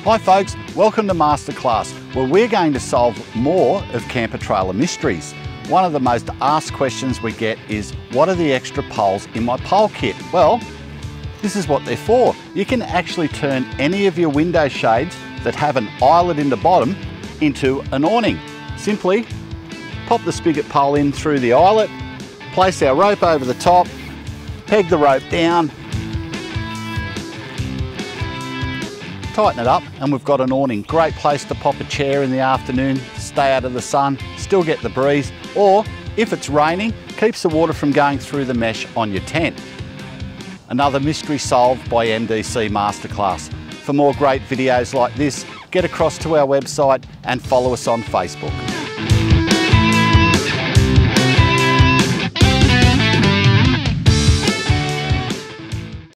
Hi folks, welcome to Masterclass, where we're going to solve more of camper trailer mysteries. One of the most asked questions we get is, what are the extra poles in my pole kit? Well, this is what they're for. You can actually turn any of your window shades that have an eyelet in the bottom into an awning. Simply pop the spigot pole in through the eyelet, place our rope over the top, peg the rope down, tighten it up, and we've got an awning. Great place to pop a chair in the afternoon, stay out of the sun, still get the breeze, or if it's raining, keeps the water from going through the mesh on your tent. Another mystery solved by MDC Masterclass. For more great videos like this, get across to our website and follow us on Facebook.